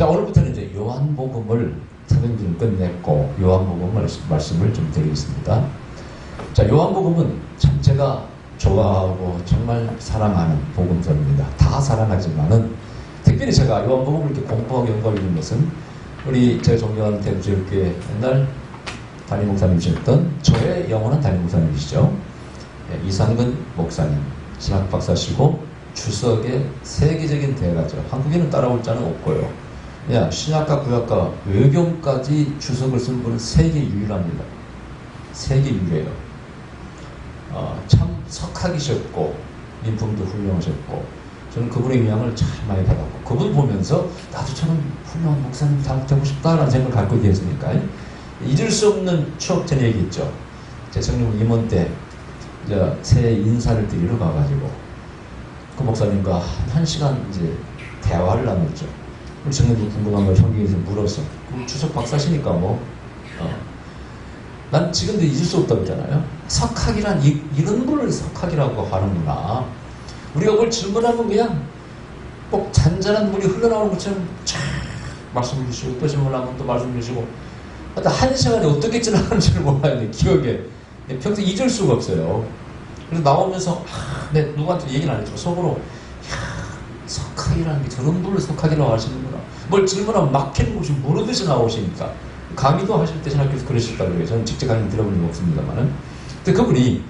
자, 오늘부터는 이제 요한복음을 사도행전을 끝냈고 요한복음 말씀을 좀 드리겠습니다. 자, 요한복음은 참 제가 좋아하고 정말 사랑하는 복음서입니다. 다 사랑하지만은 특별히 제가 요한복음을 이렇게 공부하고 연구하게 된 것은 우리 제가 존경하는 대구제일교회 옛날 담임 목사님이셨던 저의 영원한 담임 목사님이시죠. 이상근 목사님, 신학 박사시고 주석의 세계적인 대가죠. 한국에는 따라올 자는 없고요. 신학과, 구약과, 외경까지 주석을 쓴 분은 세계 유일합니다. 세계 유일해요. 참 석학이셨고 인품도 훌륭하셨고 저는 그분의 영향을 참 많이 받았고 그분 보면서 나도 저는 훌륭한 목사님 되고 싶다라는 생각을 갖고 있겠습니까? 잊을 수 없는 추억 전에 얘기했죠. 제 성령 임원 때 이제 새해 인사를 드리러 가가지고 그 목사님과 한 시간 이제 대화를 나눴죠. 우리 청년들 궁금한 걸 성경에서 물었어. 주석 박사시니까 난 지금도 잊을 수 없다고 했잖아요. 석학이란 이런 걸 석학이라고 하는구나. 우리가 뭘 질문하면 그냥 꼭 잔잔한 물이 흘러나오는 것처럼 쫙 말씀을 주시고 또 질문하면 또 말씀을 주시고 한 시간에 어떻게 지나가는지를 몰라야 돼. 기억에 평소에 잊을 수가 없어요. 그래서 나오면서 내 누구한테 얘기는 안 했죠. 속으로 석학이라는 게 저런 분을 석학이라고 하시는구나. 뭘 질문하면 막히는 곳이 무르듯이 나오시니까 강의도 하실 때 신학교에서 그러셨다고 그래요. 저는 직접 강의 들어본 적은 없습니다만은. 근데 그분이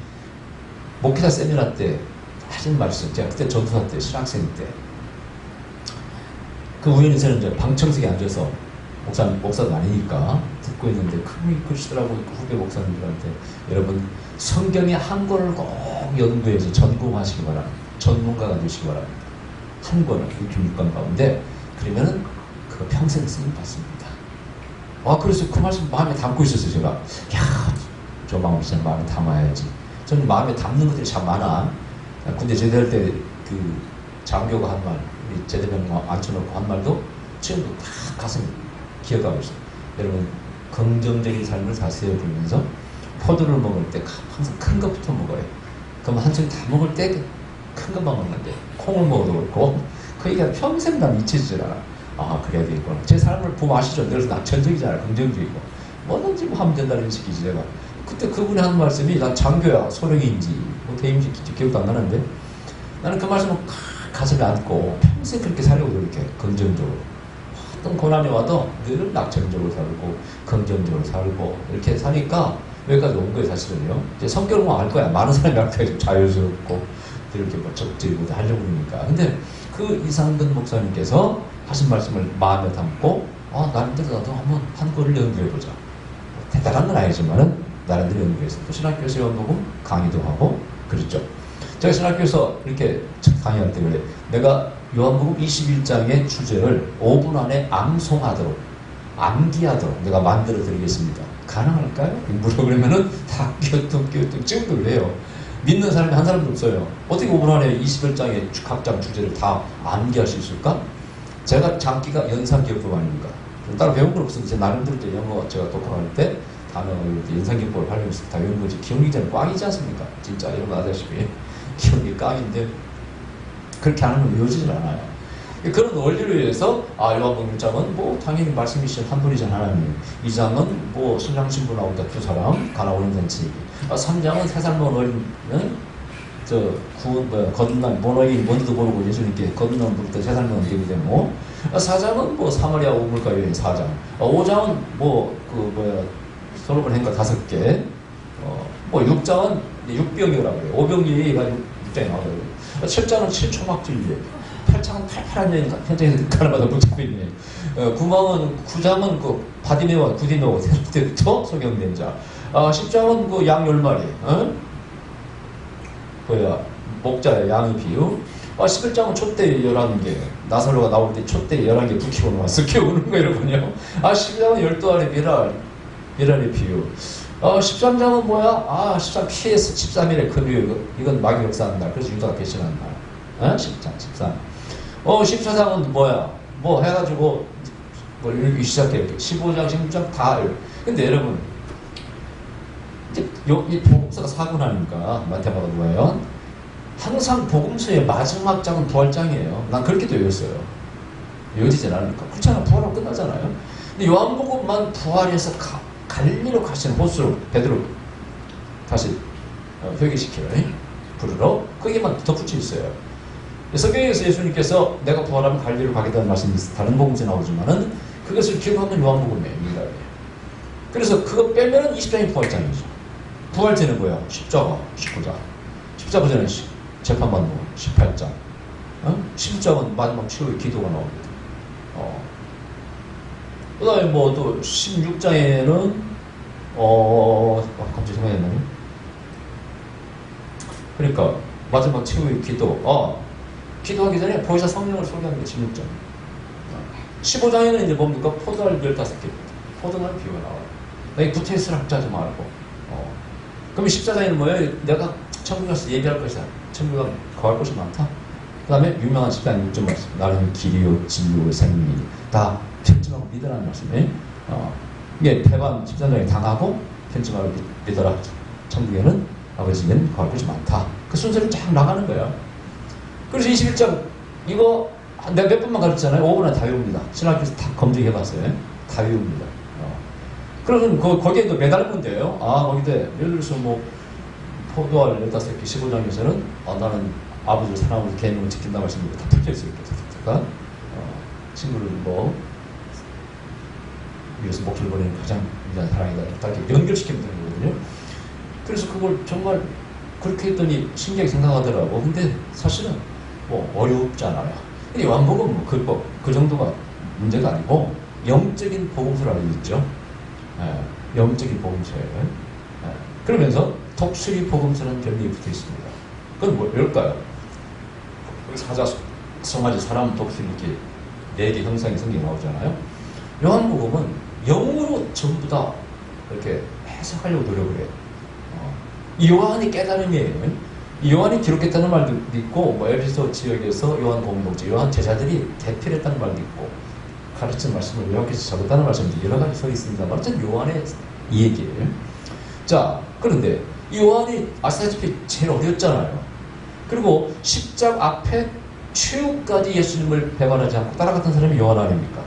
목회자 세미나 때 하신 말씀, 제가 그때 전도사 때, 신학생 때, 그 우연히 저는 이제 방청석에 앉아서 목사도 아니니까 듣고 있는데 그러시더라고요. 후배 목사님들한테 여러분 성경의 한권을 꼭 연구해서 전공하시기 바랍니다. 전문가가 되시기 바랍니다. 한 권을 이 6권 가운데 그러면은 그거 평생 쓰임 받습니다. 그래서 그 말씀 마음에 담고 있었어요. 제가 저 마음을 진짜 마음에 담아야지. 저는 마음에 담는 것들이 참 많아. 군대 제대할 때 그 장교가 한 말, 우리 제대병 앉혀놓고 한 말도 지금도 다 가슴에 기억하고 있어요. 여러분 긍정적인 삶을 사세요 부르면서 포도를 먹을 때 항상 큰 것부터 먹어요. 그럼 한 송이 다 먹을 때 큰 것만 먹는데 콩을 먹어도 그렇고 그 얘기가 평생 난 잊히질 않아. 그래야 되겠구나. 제 삶을 보면 아시죠? 그래서 낙천적이잖아요. 긍정적이고 뭐든지 하면 된다는 식이지 제가. 그때 그분이 한 말씀이 난 장교야 소령인지 대임인지 기억도 안 나는데 나는 그 말씀을 가슴에 안고 평생 그렇게 살려고 이렇게 긍정적으로 어떤 고난이 와도 늘 낙천적으로 살고 긍정적으로 살고 이렇게 사니까 여기까지 온 거예요. 사실은요. 이제 성격은 알 거야. 많은 사람이 알 거야. 좀 자유스럽고 이렇게 적절히고 하려고 그러니까. 근데 그 이상근 목사님께서 하신 말씀을 마음에 담고 나름대로 나도 한번 한 권을 연구해보자. 대단한 건 아니지만은 나름대로 연구해서 또 신학교에서 연구하고 강의도 하고 그랬죠. 제가 신학교에서 이렇게 강의할 때 그래. 내가 요한복음 21장의 주제를 5분 안에 암송하도록 암기하도록 내가 만들어 드리겠습니다. 가능할까요? 물어 그러면은 다 끼어뚱 지금도 그래요. 믿는 사람이 한 사람도 없어요. 어떻게 5분 안에 21장의 각장 주제를 다 암기할 수 있을까? 제가 장기가 연상기억법 아닙니까? 따로 배운 건 없어요. 제 나름대로 영어 제가 독학할 때 단어 연상기억법을 활용해서 다 외운 거지. 기억이 잘 꽝이지 않습니까? 진짜 여러분 아시다시피 기억이 꽝인데 그렇게 하는 건 외워지질 않아요. 그런 원리를 위해서 요한복음 1장은 당연히 말씀이신 한 분이신 하나님, 2장은 신랑 신부 나온다 두 사람 가나 오는 잔치, 3장은 3살 먹은 어린은 건넌 모노인 뭔지도 모르고 예수님께 건넌 부를 때 3살 먹은 게 되고, 4장은 사마리아 우물가 여인 4장, 5장은 솔로몬 행가 5개, 6장은 육병이라고 그래요. 오병이가 6장에 나와요. 7장은 7초막질이에요. 8장은 팔팔한 여인 현장에서 가나마다 붙잡고 있네. 9장은 바디메와 구디메와 때부터 소경된 자. 10장은 양 10마리. 목자의 양의 비유. 11장은 촛대 11개. 나사로가 나올 때 촛대 11개 불키고 나왔어. 키우는 거 여러분요. 12장은 12알의 미랄의 비유. 13장은 뭐야? 13 PS 13일의 금요일. 이건 마귀 역사하는 날. 그래서 유다가 배신하는 날. 10장, 13. 14장은 뭐야? 해가지고, 읽기 시작해요. 15장, 16장 다. 근데 여러분, 이제, 이 복음서가 4군 아닙니까? 마태마가 누가요? 항상 복음서의 마지막 장은 부활장이에요. 난 그렇게 또 외웠어요. 이어지진 않으니까. 그렇잖아. 부활하고 끝나잖아요. 근데 요한복음만 부활해서 갈릴리로 가시는 호수로 베드로 다시 회개시켜요. 부르러. 거기만 덧붙여 있어요. 성경에서 예수님께서 내가 부활하면 갈릴리로 가겠다는 말씀이 다른 복음에 나오지만은 그것을 기록하면 요한복음이에요. 유일하게. 그래서 그거 빼면은 20장이 부활장이죠. 부활제는 뭐야? 십자가, 19장. 십자가 전에 재판받는 거, 18장. 10장은 마지막 최후의 기도가 나옵니다. 그 다음에 뭐 또 16장에는 갑자기 생각이 안 나네. 그러니까 마지막 최후의 기도. 기도하기 전에 보혜사 성령을 소개하는 게 16장. 15장에는 이제 뭡니까? 포도알 15개. 포도알 비유가 나와요. 너희 구태스를 학자하지 말고. 그럼 14장에는 뭐예요? 내가 천국에 가서 예비할 것이다. 천국에 거할 곳이 많다. 그 다음에 유명한 10장 6절 말씀. 나는 길이요 진리요 생명이니 다 편집하고 믿으라는 말씀이에요. 이게 태반 13장에 당하고 편집하고 믿어라. 천국에는 아버지는 거할 곳이 많다. 그 순서를 쫙 나가는 거예요. 그래서 21장 이거 내가 몇 번만 가르쳤잖아요. 5번은 다 외웁니다. 신학교에서 다 검증해봤어요. 다 외웁니다. 그러면 거기에도 매달 문제예요. 거기다 예를 들어서 뭐 포도알 15개 15장에서는 나는 아버지를 사랑하면서 계명을 지킨다고 하시는 거 다 풀려있어요. 그러니까 친구를 뭐 위해서 목소리 보내는 가장 위대한 사랑이다. 이렇게 연결시키면 되는 거거든요. 그래서 그걸 정말 그렇게 했더니 신기하게 생각하더라고. 근데 사실은 뭐 어렵잖아요. 근데 요한복음은 뭐 그 정도가 문제가 아니고 영적인 복음서를 알고 있죠. 영적인 복음서예요. 그러면서 독수리 복음서는 별명이 붙어 있습니다. 그건 뭘까요? 사자, 송아지, 사람, 독수리 이렇게 4개 형상이 성경에 나오잖아요. 요한복음은 영으로 전부 다 이렇게 해석하려고 노력을 해요. 이 요한이 깨달음이에요. 이 요한이 기록했다는 말도 있고, 뭐 에베소 지역에서 요한 공동체, 요한 제자들이 대필했다는 말도 있고, 가르치는 말씀을 요한께서 적었다는 말씀도 여러 가지 서 있습니다. 어쨌든 요한의 이 얘기예요. 자, 그런데 이 요한이 아시다시피 제일 어렸잖아요. 그리고 십자가 앞에 최후까지 예수님을 배반하지 않고 따라갔던 사람이 요한 아닙니까?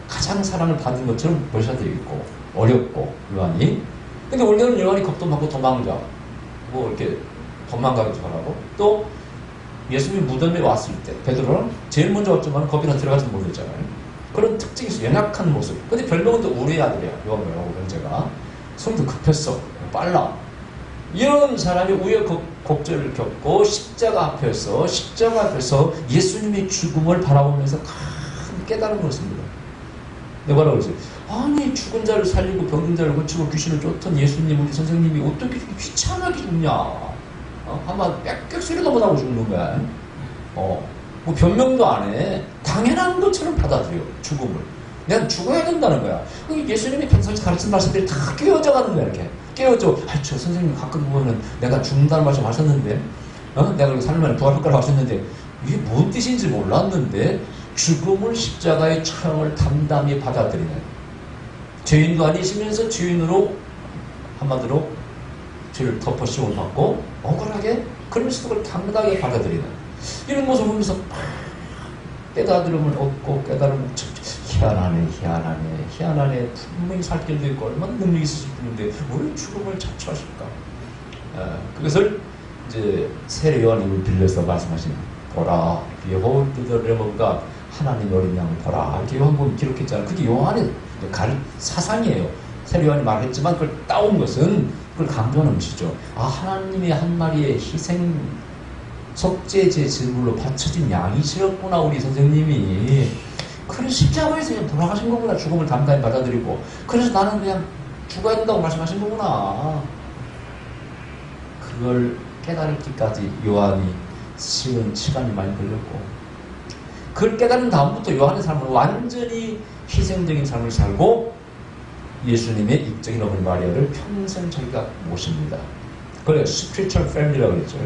가장 사랑을 받은 것처럼 묘사되어 있고 어렵고 요한이. 근데 원래는 요한이 겁도 많고 도망자, 뭐 이렇게 도망가기도 하고, 또 예수님이 무덤에 왔을 때 베드로는 제일 먼저 왔지만 겁이나 들어가지 못했잖아요. 그런 특징이 있어. 연약한 모습. 근데 별명은 또 우리의 아들이야. 요한이라고 형제가. 손도 급했어. 빨라. 이런 사람이 우여곡절을 겪고 십자가 앞에서 예수님의 죽음을 바라보면서 큰 깨달음을 얻습니다. 내가 뭐라고 그랬어요? 아니 죽은 자를 살리고 병든 자를 고치고 귀신을 쫓던 예수님 우리 선생님이 어떻게 이렇게 귀찮게 죽냐. 아마 빽빽 소리도 못하고 죽는 거야. 뭐 변명도 안 해. 당연한 것처럼 받아들여 죽음을. 내가 죽어야 된다는 거야. 예수님이 평소에 가르친 말씀들이 다 깨어져 가는 거야. 이렇게 깨어져. 저 선생님 가끔 보면 내가 죽는다는 말씀 하셨는데 내가 살면 부활할 거라고 하셨는데 이게 뭔 뜻인지 몰랐는데 죽음을 십자가의 처형을 담담히 받아들이는, 죄인도 아니시면서 죄인으로 한마디로 죄를 덮어 씌워 받고 억울하게 그러면서 그걸 당당하게 받아들이는 이런 모습을 보면서 깨달음을 얻고 깨달음을 희한하네. 분명히 살 길도 있고 얼마나 능력이 있으실 분인데 왜 죽음을 자초하실까? 그것을 이제 세례 요한님을 빌려서 말씀하신, 보라, behold the Lamb of God, 하나님의 어린 양을 보라. 이렇게 요한복음 기록했잖아요. 그게 요한의 사상이에요. 세례 요한이 말했지만 그걸 따온 것은 그걸 강조하는 것이죠. 하나님의 한 마리의 희생 속죄제 제물로 바쳐진 양이시였구나 우리 선생님이. 그래서 십자가에서 그냥 돌아가신 거구나. 죽음을 담담히 받아들이고. 그래서 나는 그냥 죽어야 된다고 말씀하신 거구나. 그걸 깨달기까지 요한이 쉬운 시간이 많이 걸렸고, 그걸 깨달은 다음부터 요한의 삶은 완전히 희생적인 삶을 살고 예수님의 입적인 어머니 마리아를 평생 자기가 모십니다. 그래서 spiritual family라고 그랬죠.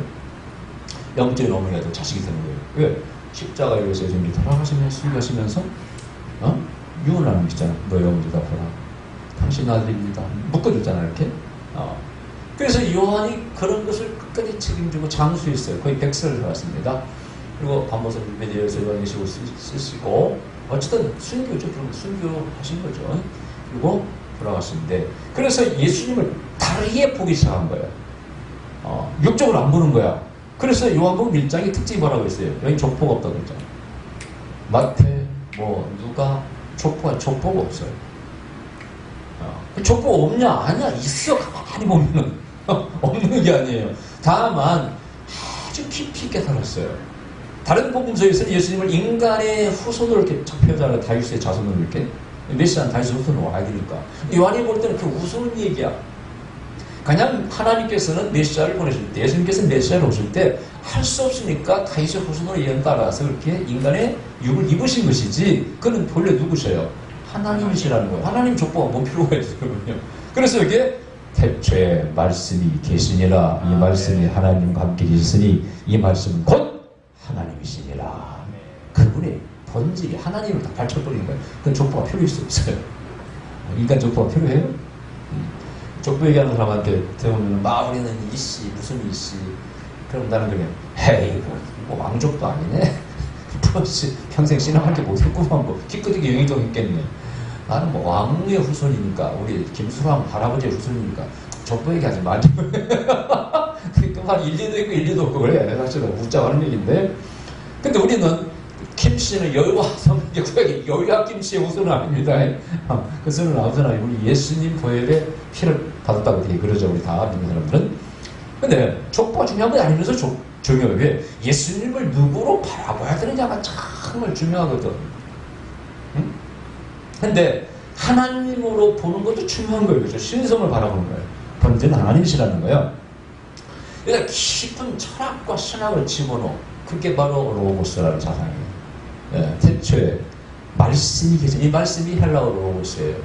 영적인 어머니가 또 자식이 되는 거예요. 왜? 십자가에 의해서 예수님이 돌아가시면서 수고하시면서 유언하는 것이잖아. 너희 어머니다 보라. 당신 아들입니다. 묶어줬잖아 이렇게. 그래서 요한이 그런 것을 끝까지 책임지고 장수했어요. 거의 100세를 살았습니다. 그리고 반모선 메디어에서 요한계시록을 쓰시고 어쨌든 순교죠. 그럼 순교하신 거죠. 그리고 돌아가시는데, 그래서 예수님을 다르게 보기 시작한 거예요. 육적으로 안 보는 거야. 그래서 요한복음 1장의 특징이 뭐라고 했어요? 여기 족보가 없다고 그랬잖아요. 마태, 누가, 족보가 없어요. 족보가 없냐? 아니야. 있어. 가만히 보면은. 없는 게 아니에요. 다만, 아주 깊이 깨달았어요. 다른 복음서에서는 예수님을 인간의 후손으로 이렇게 표현하잖아요. 다윗의 자손으로 이렇게. 메시아는 다윗의 후손으로 와야 되니까. 요한이 볼 때는 그 후손 얘기야. 그냥 하나님께서는 메시아를 보내실 때, 예수님께서는 메시아를 오실 때 할 수 없으니까 다윗의 후손으로 예언 따라서 그렇게 인간의 육을 입으신 것이지, 그는 본래 누구셔요? 하나님이시라는 거예요. 하나님 족보가 뭔 필요가 있어요. 그래서 이게 태초에 말씀이 계시니라, 이 말씀이 하나님과 함께 계시니 이 말씀은 곧 하나님이시니라. 그분의 본질이 하나님을 다 밝혀버리는 거예요. 그건 족보가 필요할 수 없어요. 인간 족보가 필요해요? 족보 얘기하는 사람한테 들어보면 우리는 이씨 무슨 이씨, 그럼 나는 그냥 헤이 뭐 왕족도 아니네. 평생 신앙한테 못했구만. 기껏이게 영의정 했겠네. 나는 왕의 후손이니까, 우리 김수랑 할아버지의 후손이니까 족보 얘기하지 말자. 그만 일리도 있고 일리도 없고 그래. 사실은 웃자고 하는 얘기인데, 근데 우리는 김씨는 여호와 성경 구약의 여호와 김씨의 후손은 아닙니다. 그 선은 아무나 우리 예수님 보혈의 피를 받았다고 되게 그러죠. 우리 다 믿는 사람들은. 근데 족보가 중요한 건 아니면서 중요해요. 왜? 예수님을 누구로 바라봐야 되느냐가 정말 중요하거든. 응? 근데 하나님으로 보는 것도 중요한 거예요. 그죠? 신성을 바라보는 거예요. 본질은 하나님이시라는 거예요. 그러니까 깊은 철학과 신학을 집어넣어. 그게 바로 로고스라는 사상이에요. 태초에 말씀이 계신, 이 말씀이 헬라어로 로고스예요.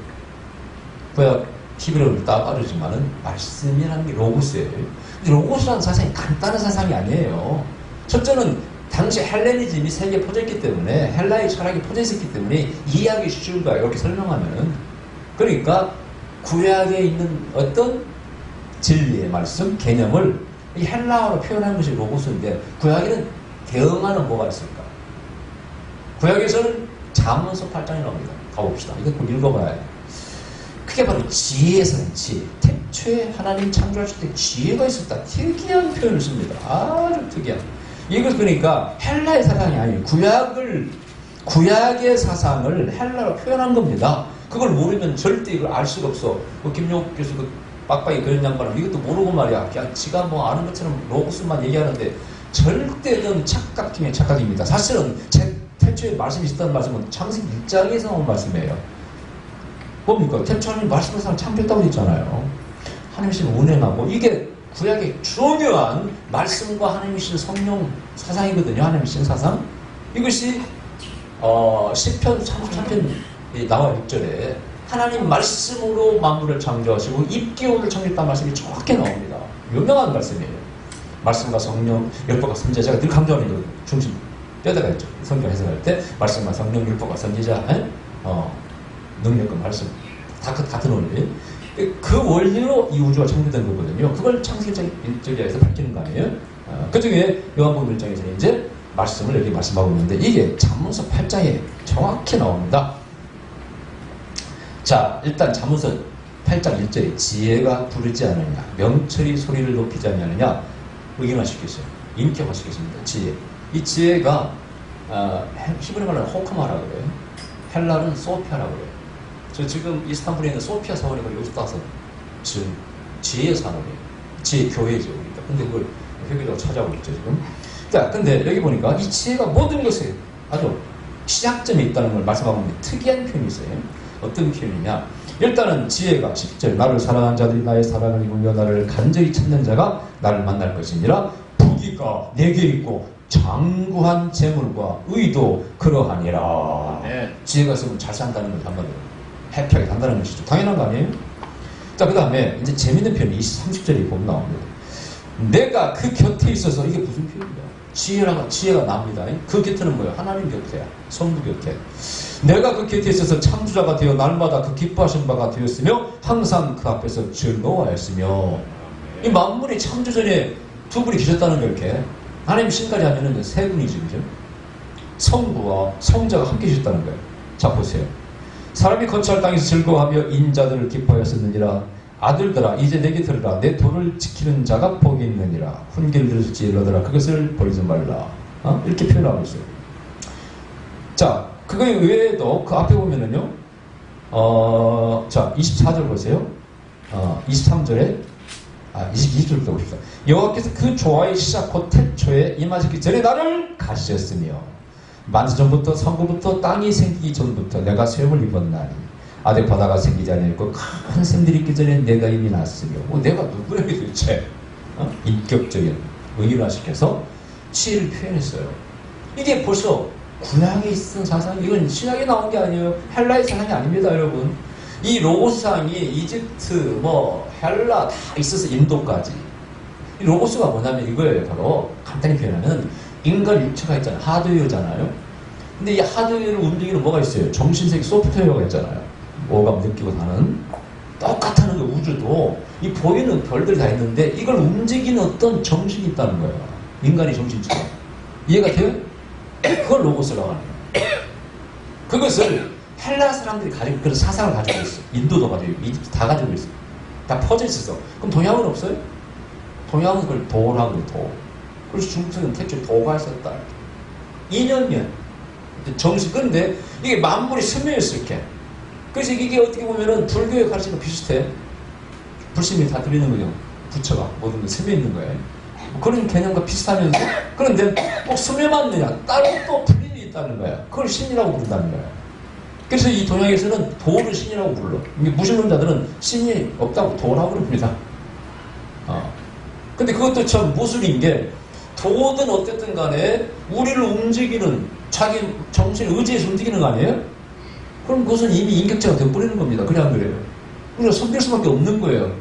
구약 히브리어를 따르지만은 말씀이라는 게 로고스예요. 로고스라는 사상이 간단한 사상이 아니에요. 첫째는 당시 헬레니즘이 세계에 퍼졌기 때문에, 헬라의 철학이 퍼져 있었기 때문에 이해하기 쉬운 거야. 이렇게 설명하면은. 그러니까 구약에 있는 어떤 진리의 말씀, 개념을 이 헬라어로 표현한 것이 로고스인데, 구약에는 대응하는 뭐가 있을까? 구약에서는 잠언서 8장이 나옵니다. 가봅시다. 이거 꼭 읽어봐야 해. 그게 바로 지혜의 산지. 태초에 하나님 창조하실 때 지혜가 있었다. 특이한 표현을 씁니다. 아주 특이한. 이걸 그러니까 헬라의 사상이 아니에요. 구약의 사상을 헬라로 표현한 겁니다. 그걸 모르면 절대 이걸 알 수가 없어. 김용욱 교수 빡빡이 그런 양반은 이것도 모르고 말이야. 그냥 지가 아는 것처럼 로고스만 얘기하는데 절대는 착각 중에 착각입니다. 사실은 태초에 말씀이 있었다는 말씀은 창세기 1장에서 나온 말씀이에요. 뭡니까? 태초 하나님 말씀을 창조했다고 했잖아요. 하나님이신 운행하고, 이게 구약의 중요한 말씀과 하나님이신 성령 사상이거든요. 하나님이신 사상. 이것이 시편 33편 나와 6절에 하나님 말씀으로 만물을 창조하시고 입기온을 창조했다는 말씀이 정확히 나옵니다. 유명한 말씀이에요. 말씀과 성령, 율법과 선지자. 제가 늘 강조하는 거 중심 뼈대가 있죠. 성경 해석할 때 말씀과 성령, 율법과 선지자, 능력과 말씀 다 같은 원리. 그 원리로 이 우주가 창조된 거거든요. 그걸 창세기 1절에서 밝히는 거 아니에요? 그 중에 요한복음 1장에서는 이제 말씀을 여기 말씀하고 있는데, 이게 잠언서 8장에 정확히 나옵니다. 자, 일단 잠언서 8장 1절에 지혜가 부르지 않느냐, 명철이 소리를 높이지 않느냐, 의견화시켰어요. 인격화시켰습니다. 지혜. 이 지혜가 히브리 말로는 호크마라고 그래요. 헬라는 소피아라고 그래요. 저 지금 이스탄불에 있는 소피아 사원이 여기서 따서 지금 지혜 산업이에요. 지혜 교회죠. 그러니까. 근데 그걸 회계적으로 찾아오고 있죠, 지금. 자, 근데 여기 보니까 이 지혜가 모든 것에 아주 시작점이 있다는 걸 말씀하고 있는데, 특이한 표현이 있어요. 어떤 표현이냐. 일단은 지혜가 10절, 나를 사랑한 자들이 나의 사랑을 입으며 나를 간절히 찾는 자가 나를 만날 것이니라. 부귀가 내게 있고 장구한 재물과 의도 그러하니라. 네. 지혜가 있으면 잘 산다는 걸 한마디로 해피하게 산다는 것이죠. 당연한 거 아니에요? 자, 그 다음에 이제 재밌는 표현이 30절에 보면 나옵니다. 내가 그 곁에 있어서, 이게 무슨 표현이야? 지혜가 나옵니다. 그 곁에는 뭐예요? 하나님 곁에야. 성부 곁에. 내가 그 곁에 있어서 창조자가 되어 날마다 그 기뻐하신 바가 되었으며 항상 그 앞에서 즐거워하였으며. 이 만물이 창조 전에 두 분이 계셨다는 거. 이렇게 하나님 신까지 하면은 세 분이죠, 그죠? 성부와 성자가 함께 계셨다는 거예요. 자 보세요. 사람이 거처할 땅에서 즐거워하며 인자들을 기뻐하였었느니라. 아들들아 이제 내게 들으라. 내 도를 지키는 자가 복이 있느니라. 훈계를 들을지 일러더라. 그것을 버리지 말라. 이렇게 표현하고 있어요. 자 그거 외에도 그 앞에 보면은요. 자 24절 보세요. 23절에 22절부터 보십시오. 여호와께서 그 조화의 시작 곧 태초에 임하시기 전에 나를 가지셨으며 만세 전부터 성부부터 땅이 생기기 전부터 내가 쇠음을 입었나니 아직 바다가 생기지 아니했고 큰 샘들이 있기 전에 내가 이미 났으며 내가 누구에게 도대체 인격적인 의의를 시켜서 치를 표현했어요. 이게 벌써 구약에 있던 사상, 이건 신약에 나온 게 아니에요. 헬라의 사상이 아닙니다, 여러분. 이 로고스상이 이집트, 헬라 다 있어서 인도까지. 이 로고스가 뭐냐면 이거예요. 바로 간단히 표현하면 인간 육체가 있잖아요. 하드웨어잖아요. 근데 이 하드웨어를 움직이는 뭐가 있어요? 정신세계 소프트웨어가 있잖아요. 오감 느끼고 사는. 똑같은 그 우주도 이 보이는 별들이 다 있는데 이걸 움직이는 어떤 정신이 있다는 거예요. 인간의 정신처럼. 이해가 돼요? 그걸 로고스라고 하는 거예요. 그것을 헬라 사람들이 가지고 그런 사상을 가지고 있어. 인도도 가지고 있고 이집트 다 가지고 있어. 다 퍼져 있었어. 그럼 동양은 없어요? 동양은 그걸 도라고 해요. 도. 그래서 중국에서는 태초에 도가 있었다. 2년면 정신. 그런데 이게 만물이 스며있어 이렇게. 그래서 이게 어떻게 보면은 불교의 가르침과 비슷해. 불신이 다 들리는 거죠. 부처가 모든 게 스며있는 거예요. 그런 개념과 비슷하면서 그런데 꼭 스며만 있느냐 따로 또 분리이 있다는 거야. 그걸 신이라고 부른다는 거야. 그래서 이 동양에서는 도를 신이라고 불러. 무신론자들은 신이 없다고 도라고 부릅니다. 근데 그것도 참 무술인 게 도든 어쨌든 간에 우리를 움직이는 자기 정신을 의지해서 움직이는 거 아니에요? 그럼 그것은 이미 인격체가 되어버리는 겁니다. 그래 안 그래요? 우리가 섬길 수밖에 없는 거예요.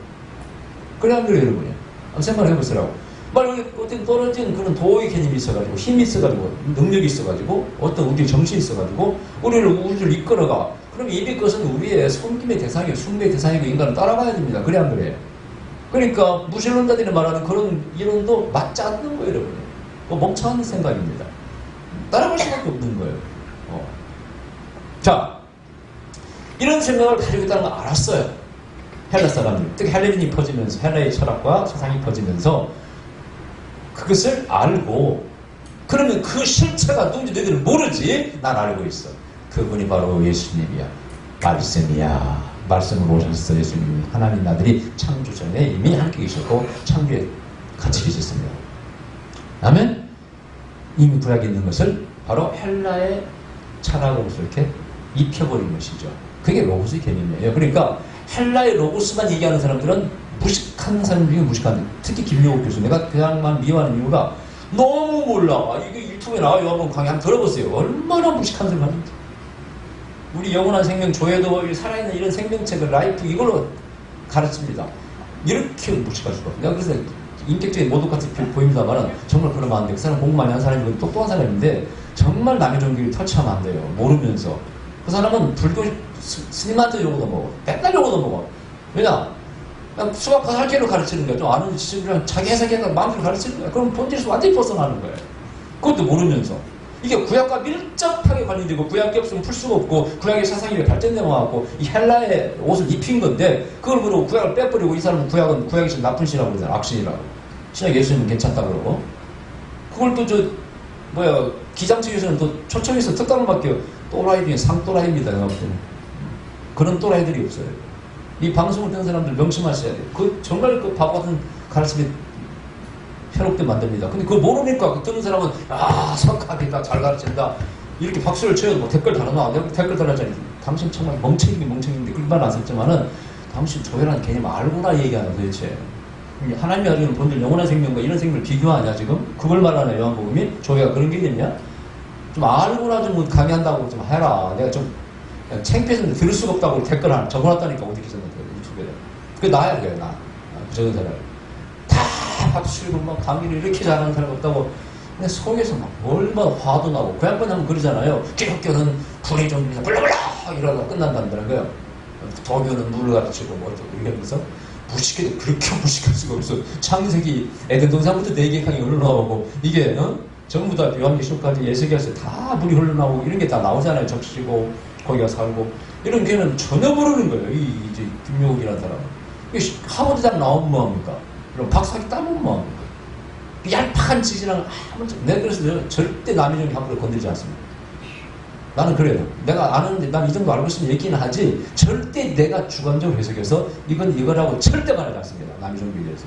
그래 안 그래요 여러분이? 한번 생각을 해보시라고. 어떤 떨어진 그런 도의 개념이 있어가지고 힘이 있어가지고 능력이 있어가지고 어떤 우리의 정신이 있어가지고 우리를 이끌어가. 그럼 이미 그것은 우리의 섬김의 대상이고 숭배의 대상이고 인간은 따라가야 됩니다. 그래 안 그래요? 그러니까 무신론자들이 말하는 그런 이론도 맞지 않는 거예요 여러분. 멍청한 생각입니다. 따라갈 수밖에 없는 거예요. 자 이런 생각을 가지고 있다는 걸 알았어요. 헬라 사람들. 특히 헬레니즘이 퍼지면서 헬라의 철학과 사상이 퍼지면서 그것을 알고 그러면 그 실체가 누군지 너희들은 모르지? 난 알고 있어. 그분이 바로 예수님이야. 말씀이야. 말씀으로 오셨어. 예수님이 하나님 아들이 창조 전에 이미 함께 계셨고 창조에 같이 계셨습니다. 다음에 이미 구약에 있는 것을 바로 헬라의 철학으로서 이렇게 입혀버린 것이죠. 그게 로고스의 개념이에요. 그러니까 헬라의 로고스만 얘기하는 사람들은 무식한 사람 중에 무식한. 특히 김용옥 교수. 내가 그 양만 미워하는 이유가 너무 몰라. 이게 유튜브에 나와요. 한번 강의 한번 들어보세요. 얼마나 무식한 소리 하는지. 우리 영원한 생명 조회도 살아있는 이런 생명책을 라이프 이걸로 가르칩니다. 이렇게 무식할 수가 없어요. 내가 그래서 인격적인 모독 같이 보입니다만 정말 그러면 안 돼. 그 사람 공부 많이 한 사람이고 똑똑한 사람인데 정말 남의 종교를 터치하면 안 돼요. 모르면서. 그 사람은 불교 스님한테 요거도 먹어. 맨날 요거도 먹어. 왜냐? 그냥 수학과 살기로 가르치는 거야. 좀 아는 지식이랑 자기 해석해서 마음대로 가르치는 거야. 그럼 본질에서 완전히 벗어나는 거예요. 그것도 모르면서. 이게 구약과 밀접하게 관련되고 구약이 없으면 풀 수가 없고 구약의 사상이 발전되어 왔고 이 헬라의 옷을 입힌 건데 그걸 그러고 구약을 빼버리고 이 사람은 구약이 좀 나쁜 신이라고 그러잖아. 악신이라고. 신약 예수님은 괜찮다 그러고 그걸 또 기장청에서는 또 초청에서 특단을 받겨 또라이 중에 상또라이입니다. 내가 볼 때는. 그런 또라이들이 없어요. 이 방송을 듣는 사람들 명심하셔야 돼요. 정말 그 바보 같은 가르침이 편곡돼 만듭니다. 근데 그걸 모르니까 듣는 사람은 석학이다 잘 가르친다 이렇게 박수를 쳐도 댓글 달아놔. 내가 댓글 달았잖아요. 당신 정말 멍청인데 그런 말 안 썼지만은 당신 조회라는 개념 알고나 얘기하는 도대체. 하나님이 가지고 본들 영원한 생명과 이런 생명을 비교하냐 지금? 그걸 말하는 요한복음이 조회가 그런 개념이야? 좀 알고나 좀 강의한다고 좀 해라. 내가 좀 창피해서 들을 수가 없다고 댓글 하나 적어놨다니까 어떻게 썼는데 유튜브에. 그게 나야 그래 나. 적은 사람. 다 박수치고 막 강의를 이렇게 잘하는 사람 없다고. 근데 속에서 막 얼마나 화도 나고 그 양반 하면 그러잖아요. 기독교는 불의 종교에서 불러불러 이러다가 끝난다는 거예요. 도교는 물을 가르치고 뭐 이러면서 무식해도 그렇게 무식할 수가 없어. 창세기 에덴 동산부터 4개 강이 흘러나오고 이게 전부 다 요한계시록까지 예수계에서 다 물이 흘러나오고 이런 게 다 나오잖아요. 적시고 거기가 살고 이런 걔는 전혀 모르는 거예요. 이제 김용욱이라는 사람은. 하버드대 나오면 뭐합니까? 그럼 박사학위 따면 뭐합니까? 얄팍한 지지랑 내가 그래서 내가 절대 남이정이 함부로 건드리지 않습니다. 나는 그래요. 내가 아는데 난 이 정도 알고 있으면 얘기는 하지 절대 내가 주관적으로 해석해서 이건 이거라고 절대 말하지 않습니다. 남이정비에 대해서.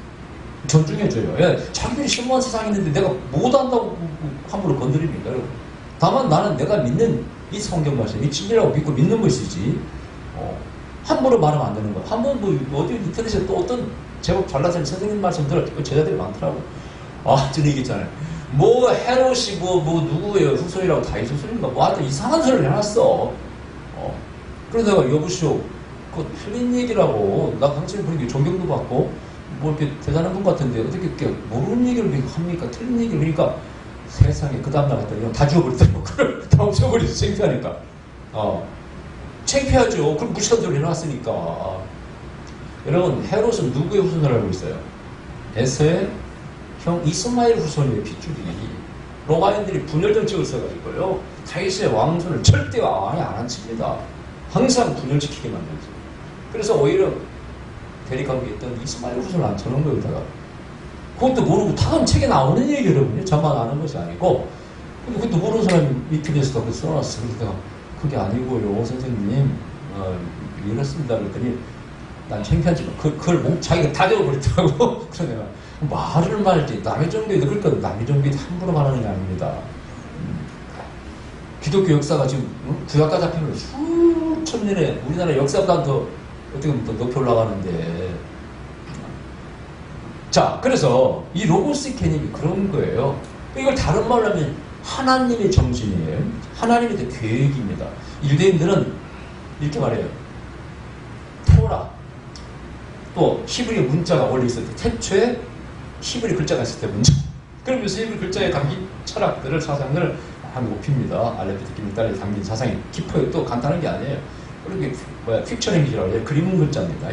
존중해줘요. 예, 자기들이 신무한 세상이 있는데 내가 못한다고 함부로 건드립니까? 여러분. 다만 나는 내가 믿는 이 성경 말씀, 이 진리라고 믿고 믿는 것이지 함부로 말하면 안 되는 거야. 한번 뭐 어디 인터넷에 또 어떤 제법 잘나선 선생님 말씀 들었고 제자들이 많더라고. 저는 얘기했잖아요. 뭐 헤롯이 뭐 누구예요 후손이라고 다 있었으니까 뭐 하여튼 이상한 소리를 해놨어. 그래서 내가 여보시오 그거 틀린 얘기라고 나 당신이 그런 게 존경도 받고 뭐 이렇게 대단한 분 같은데 어떻게 이렇게 모르는 얘기를 합니까? 틀린 얘기를 그러니까 세상에 그 다음날 갔더니 다 죽어버리더라고. 그걸 다 없애버리지 창피하니까. 창피하죠. 그럼 무식한 소리 해놨으니까. 여러분 헤롯은 누구의 후손을 알고 있어요? 에서의 형 이스마엘 후손이에요. 핏줄이. 로마인들이 분열 정책을 써가지고요. 다윗의 왕손을 절대 왕이 안 앉힙니다. 항상 분열시키게 만들죠. 그래서 오히려 대립관계에 있던 이스마엘 후손을 앉혀놓은 거에다가 그것도 모르고 다음 책에 나오는 얘기 여러분요. 저만 아는 것이 아니고 근데 그것도 모르는 사람이 위키에서 그걸 써놨어. 그러니까 그게 아니고요 선생님 이렇습니다. 그랬더니 난 창피하지만 그걸 자기가 다 적어버리더라고. 그래서 내가 말을 말지 남의 정비에도 그러니까 남의 정비에도 함부로 말하는 게 아닙니다. 기독교 역사가 지금 구약과 잡히면 수천 년에 우리나라 역사보다 더 어떻게 보면 더 높이 올라가는데 자 그래서 이 로고스의 개념이 그런 거예요. 이걸 다른 말로 하면 하나님의 정신이에요. 하나님의 계획입니다. 유대인들은 이렇게 말해요. 토라 또 히브리 문자가 원래 있을 때 태초에 히브리 글자가 있을 때 문자 그러면서 히브리 글자에 담긴 철학들을 사상들을 한 높입니다. 알레피트 기밀달에 담긴 사상이 깊어요. 또 간단한 게 아니에요. 그렇게 픽처 랭귀지라고 해요. 그림 글자입니다.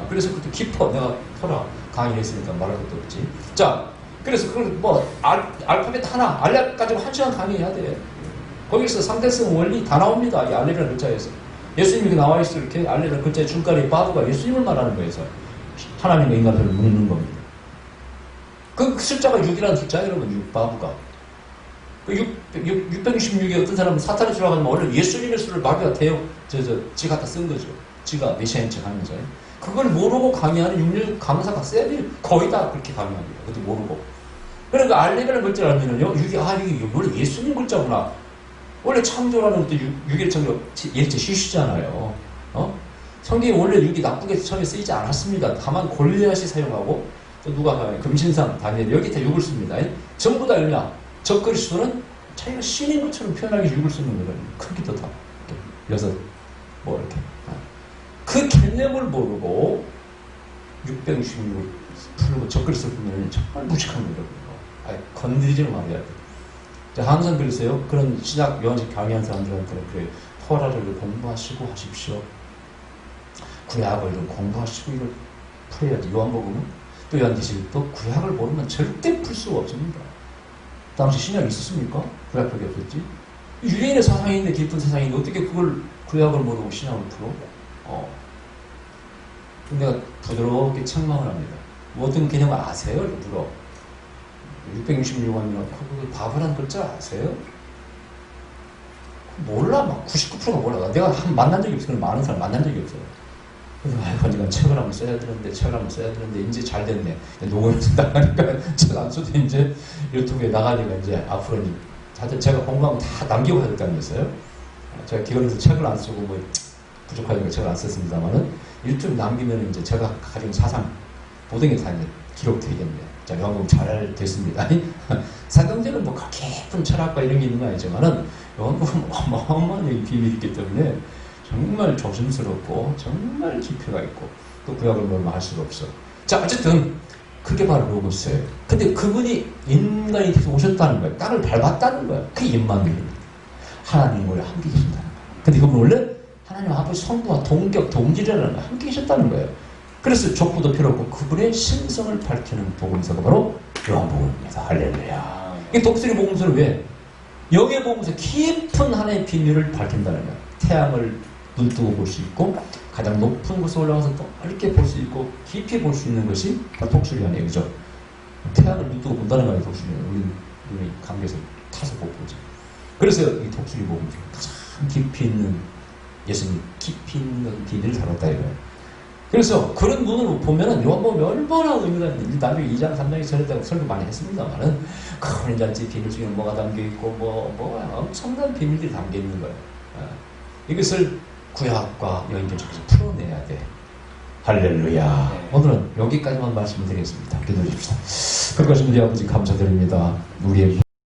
그래서 그것도 깊어. 내가 토라 강의를 했으니까 말할 것도 없지. 자 그래서 그걸 뭐 알파벳 하나 알렙 가지고 1시간 강의해야 돼. 거기서 상대성 원리 다 나옵니다. 이 알렙이라는 글자에서. 예수님이 나와 있어 이렇게 알렙이라는 글자의 중간에 바브가 예수님을 말하는 거에서 하나님과 인간을 묻는 겁니다. 그 숫자가 6이라는 숫자예요, 여러분. 6 바브가. 그 666에 어떤 사람은 사탄의 수라고 하면 원래 예수님의 수를 마귀가 지 갖다 쓴 거죠. 지가 메시아인 척 하면서. 그걸 모르고 강의하는 66 강사가 쌤이 거의 다 그렇게 강의합니다. 그것도 모르고. 그러니까 알렙이라는 글자를 알면은요, 이게 원래 예수님 글자구나. 원래 창조라는 것도 6일 창조, 예체 시시잖아요. 성경이 원래 6이 나쁘게 처음에 쓰이지 않았습니다. 다만 골리앗이 사용하고, 또 누가 금신상, 다니엘, 여기 다 6을 씁니다. 전부 다 그냥 적그리스도는 자기가 신인 것처럼 표현하기 6을 쓰는 거예요. 크기도 다. 그래서 뭐 이렇게. 그 개념을 모르고 666을 풀고 적그리스도 보면 정말 무식한 거예요. 건드리지를 말아야 돼. 항상 그랬어요. 그런 신약 요한식 강의한 사람들한테는 그래요. 토라를 공부하시고 하십시오. 구약을 좀 공부하시고 이걸 풀어야지. 요한복음은 또 요한계시록도 구약을 모르면 절대 풀 수가 없습니다. 당시 신약이 있었습니까? 구약밖에 없었지. 유대인의 사상인데 깊은 사상인데 어떻게 그걸 구약을 모르고 신약을 풀어? 내가 부드럽게 책망을 합니다. 모든 개념을 아세요? 일부러. 666원이나 그 바보라는 글자 아세요? 몰라. 막 99%가 몰라. 내가 만난 적이 없어요. 많은 사람 만난 적이 없어요. 그래서 아이고 책을 한번 써야 되는데 이제 잘 됐네. 녹음을 쓴다니까 책 안 써도 이제 유튜브에 나가니까 이제 앞으로는 하여튼 제가 공부하면 다 남기고 해야 될다면서요. 제가 기관에서 책을 안 쓰고 뭐 부족하니까 책을 안 썼습니다만은 일주일 남기면 이제 제가 가진 사상 모든 게 다 이제 기록되겠네요. 자, 요한복음 잘 됐습니다. 사경제는 뭐 깊은 철학과 이런 게 있는 건 아니지만은 요한복음 어마어마한 비밀이 있기 때문에 정말 조심스럽고 정말 깊이가 있고 또 구약을 모르면 할 수가 없어. 자, 어쨌든 그게 바로 로고스예요. 근데 그분이 인간이 돼서 오셨다는 거예요. 땅을 밟았다는 거예요. 그게 임마누엘입니다. 하나님 원래 함께 계신다는 거예요. 근데 그분 원래 하나님 아버지 성부와 동격, 동질이라는 거예요. 함께 계셨다는 거예요. 그래서 족보도 필요 없고 그분의 신성을 밝히는 복음서가 바로 요한복음입니다. 할렐루야. 이 독수리 복음서는 왜? 영의 복음서 깊은 하나님의 비밀을 밝힌다는 거예요. 태양을 눈뜨고 볼 수 있고 가장 높은 곳에 올라가서 또 넓게 볼 수 있고 깊이 볼 수 있는 것이 바로 독수리하네요. 그죠? 태양을 눈뜨고 본다는 말이에요. 독수리는 우리 눈이 감겨서 타서 못 보죠. 그래서 이 독수리 복음 중에 가장 깊이 있는 예수님 깊이 있는 비밀을 다뤘다 이거예요. 그래서 그런 눈으로 보면은 요한복음이 얼마나 의미가 있는지 나중에 2장 3장에 전했다고 설교 많이 했습니다만은 큰 잔치 비밀 중에 뭐가 담겨있고 뭐 엄청난 비밀들이 담겨있는 거예요. 이것을 구약과 여인들 중에서 풀어내야 돼. 할렐루야. 네. 오늘은 여기까지만 말씀드리겠습니다. 기도해 줍시다. 그것입니다. 아버지 감사드립니다. 우리의